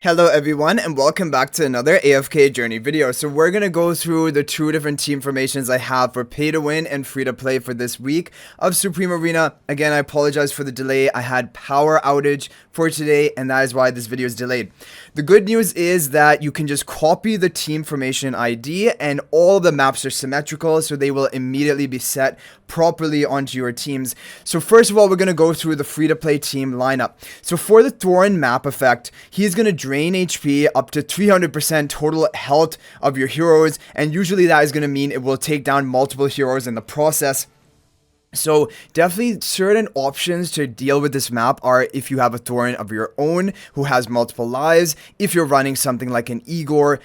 Hello everyone and welcome back to another AFK journey video. So we're going to go through the two different team formations I have for pay to win and free to play for this week of Supreme Arena. Again, I apologize for the delay. I had power outage for today and that is why this video is delayed. The good news is that you can just copy the team formation ID and all the maps are symmetrical, so they will immediately be set properly onto your teams. So first of all, we're going to go through the free to play team lineup. So for the Thorin map effect, he's going to drain HP up to 300% total health of your heroes, and usually that is going to mean it will take down multiple heroes in the process. So definitely certain options to deal with this map are if you have a Thorin of your own who has multiple lives. If you're running something like an Igor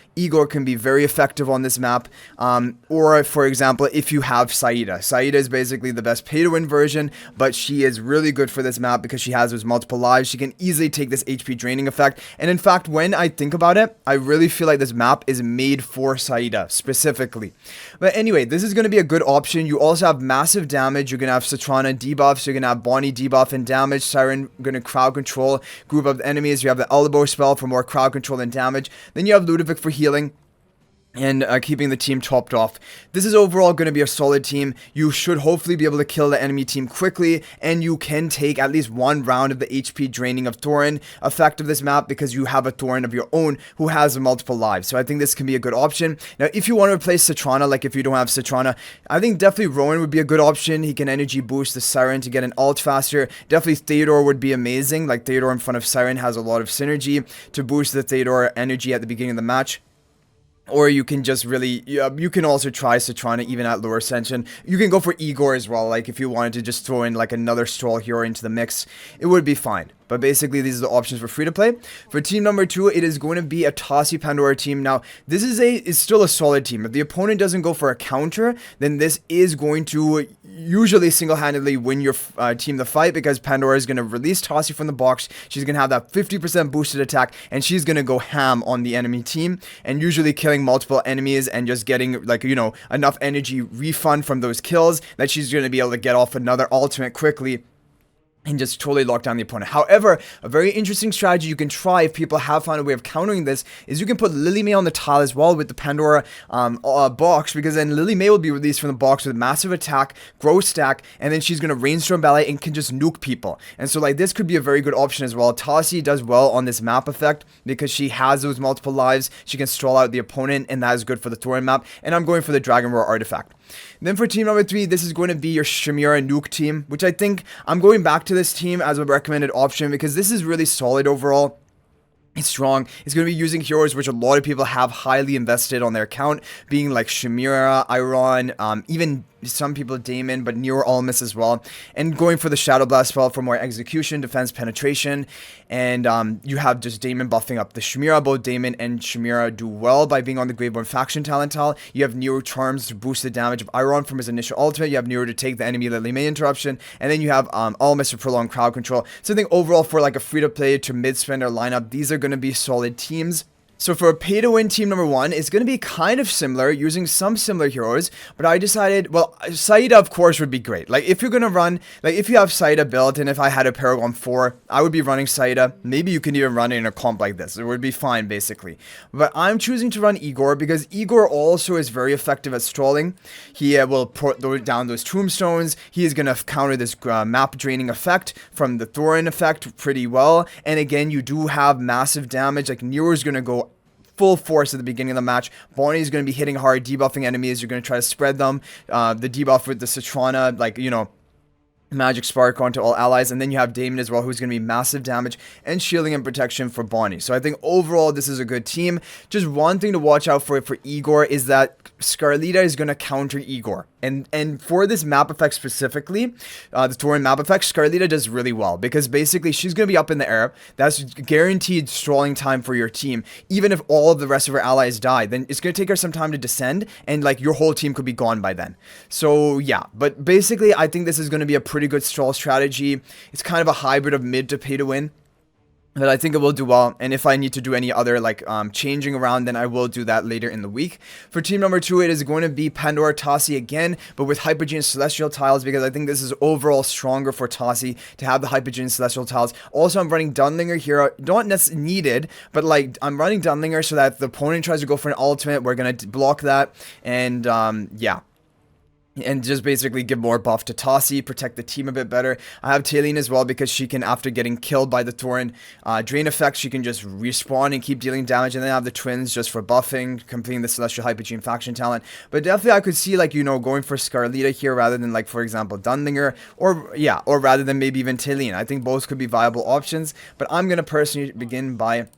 can be very effective on this map. Or for example, if you have Saida is basically the best pay to win version, but she is really good for this map because she has those multiple lives. She can easily take this HP draining effect. And in fact, when I think about it, I really feel like this map is made for Saida specifically. But anyway, this is going to be a good option. You also have massive damage. You're going to have Satrana debuff, so you're going to have Bonnie debuff and damage. Siren going to crowd control group of enemies. You have the elbow spell for more crowd control and damage. Then you have Ludovic for healing and keeping the team topped off. This is overall going to be a solid team. You should hopefully be able to kill the enemy team quickly, and you can take at least one round of the HP draining of Thorin effect of this map because you have a Thorin of your own who has multiple lives. So I think this can be a good option. Now, if you want to replace Satrana, like if you don't have Satrana, I think definitely Rowan would be a good option. He can energy boost the Siren to get an ult faster. Definitely Theodore would be amazing. Like Theodore in front of Siren has a lot of synergy to boost the Theodore energy at the beginning of the match. Or you can just really, you can also try Satrana even at lower ascension. You can go for Igor as well, like if you wanted to just throw in like another Stroll hero into the mix, it would be fine. But basically, these are the options for free to play. For team number 2, it is going to be a Tassi Pandora team. Now, this is still a solid team. If the opponent doesn't go for a counter, then this is going to usually single-handedly win your team the fight because Pandora is going to release Tassi from the box. She's going to have that 50% boosted attack, and she's going to go ham on the enemy team, and usually killing multiple enemies and just getting, like, you know, enough energy refund from those kills that she's going to be able to get off another ultimate quickly and just totally lock down the opponent. However, a very interesting strategy you can try if people have found a way of countering this is you can put Lily May on the tile as well with the Pandora box, because then Lily May will be released from the box with massive attack, growth stack, and then she's going to rainstorm ballet and can just nuke people. And so like this could be a very good option as well. Tassi does well on this map effect because she has those multiple lives. She can stall out the opponent, and that is good for the Thorin map. And I'm going for the Dragon Roar artifact. Then for team number 3, this is going to be your Shimira nuke team, which I think I'm going back to this team as a recommended option because this is really solid overall. It's strong. It's going to be using heroes which a lot of people have highly invested on their account, being like Shimira, Iron, even some people Damon, but Nero Almas as well. And going for the Shadow Blast spell for more execution, defense, penetration. And you have just Damon buffing up the Shimira. Both Damon and Shimira do well by being on the Graveborn faction talent tile. You have Nero Charms to boost the damage of Iron from his initial ultimate. You have Nero to take the enemy Lily May interruption. And then you have Almas to prolong crowd control. So I think overall for like a free-to-play to mid-spender lineup, these are going to be solid teams. So for a pay-to-win team number 1, it's going to be kind of similar, using some similar heroes, but I decided, well, Saida, of course, would be great. Like, if you're going to run, like, if you have Saida built, and if I had a Paragon 4, I would be running Saida. Maybe you can even run it in a comp like this. It would be fine, basically. But I'm choosing to run Igor, because Igor also is very effective at strolling. He will put down those tombstones. He is going to counter this map draining effect from the Thorin effect pretty well. And again, you do have massive damage. Like, Nero is going to go full force at the beginning of the match. Bonnie is going to be hitting hard, debuffing enemies. You're going to try to spread them. The debuff with the Satrana, like, you know, Magic Spark onto all allies, and then you have Damon as well, who's going to be massive damage and shielding and protection for Bonnie. So I think overall this is a good team. Just one thing to watch out for Igor is that Scarlita is going to counter Igor. And for this map effect specifically, the Thorin map effect, Scarlita does really well because basically she's going to be up in the air. That's guaranteed strolling time for your team. Even if all of the rest of her allies die, then it's going to take her some time to descend, and like your whole team could be gone by then. So yeah, but basically I think this is going to be a pretty good stall strategy. It's kind of a hybrid of mid to pay to win. But I think it will do well, and if I need to do any other like changing around, then I will do that later in the week. For team number 2, it is going to be Pandora Tassi again, but with Hypogean Celestial tiles, because I think this is overall stronger for Tassi to have the Hypogean Celestial tiles. Also, I'm running Dunlinger here, not necessarily needed, but like I'm running Dunlinger so that if the opponent tries to go for an ultimate, we're gonna block that, and yeah. And just basically give more buff to Tassi, protect the team a bit better. I have Taylene as well because she can, after getting killed by the Thorin Drain effect, she can just respawn and keep dealing damage. And then I have the twins just for buffing, completing the Celestial Hypogean faction talent. But definitely I could see, like, you know, going for Scarlita here rather than, like, for example, Dunlinger. Or, yeah, or rather than maybe even Taylene. I think both could be viable options. But I'm going to personally begin by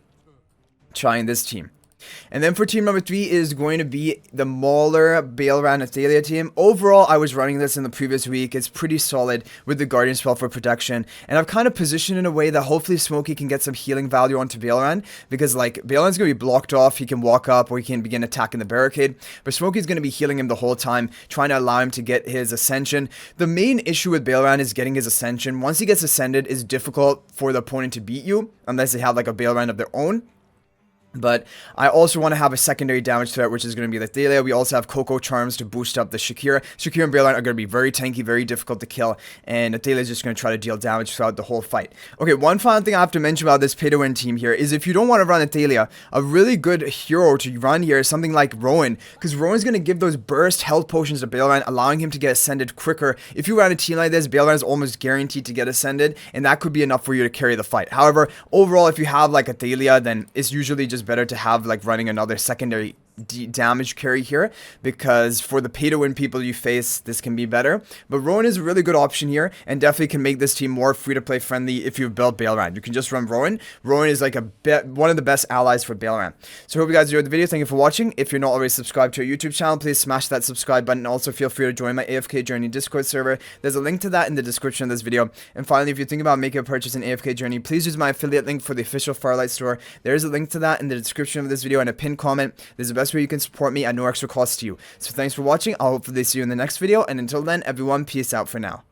trying this team. And then for team number 3 is going to be the Mauler, Baelran, Athalia team. Overall, I was running this in the previous week. It's pretty solid with the Guardian spell for protection. And I've kind of positioned in a way that hopefully Smokey can get some healing value onto Baelran. Because, like, Baelran's going to be blocked off. He can walk up or he can begin attacking the barricade. But Smokey's going to be healing him the whole time, trying to allow him to get his ascension. The main issue with Baelran is getting his ascension. Once he gets ascended, it's difficult for the opponent to beat you, unless they have, like, a Baelran of their own. But I also want to have a secondary damage threat, which is going to be the Thalia. We also have Coco Charms to boost up the Shakira. Shakira and Baelran are going to be very tanky, very difficult to kill. And the Thalia is just going to try to deal damage throughout the whole fight. Okay, one final thing I have to mention about this pay-to-win team here is if you don't want to run a Thalia, a really good hero to run here is something like Rowan. Because Rowan's going to give those burst health potions to Baelran, allowing him to get ascended quicker. If you run a team like this, Baelran is almost guaranteed to get ascended. And that could be enough for you to carry the fight. However, overall, if you have like a Thalia, then it's usually just better to have like running another secondary damage carry here, because for the pay to win people you face, this can be better. But Rowan is a really good option here and definitely can make this team more free to play friendly. If you build Baelran, you can just run Rowan. Rowan is like one of the best allies for Baelran. So I hope you guys enjoyed the video. Thank you for watching. If you're not already subscribed to our YouTube channel, please smash that subscribe button. Also feel free to join my AFK Journey Discord server. There's a link to that in the description of this video. And finally, if you think about making a purchase in AFK Journey, please use my affiliate link for the official Farlight store. There is a link to that in the description of this video and a pinned comment. This is the best way you can support me at no extra cost to you. So thanks for watching. I'll hopefully see you in the next video, and until then, everyone, peace out for now.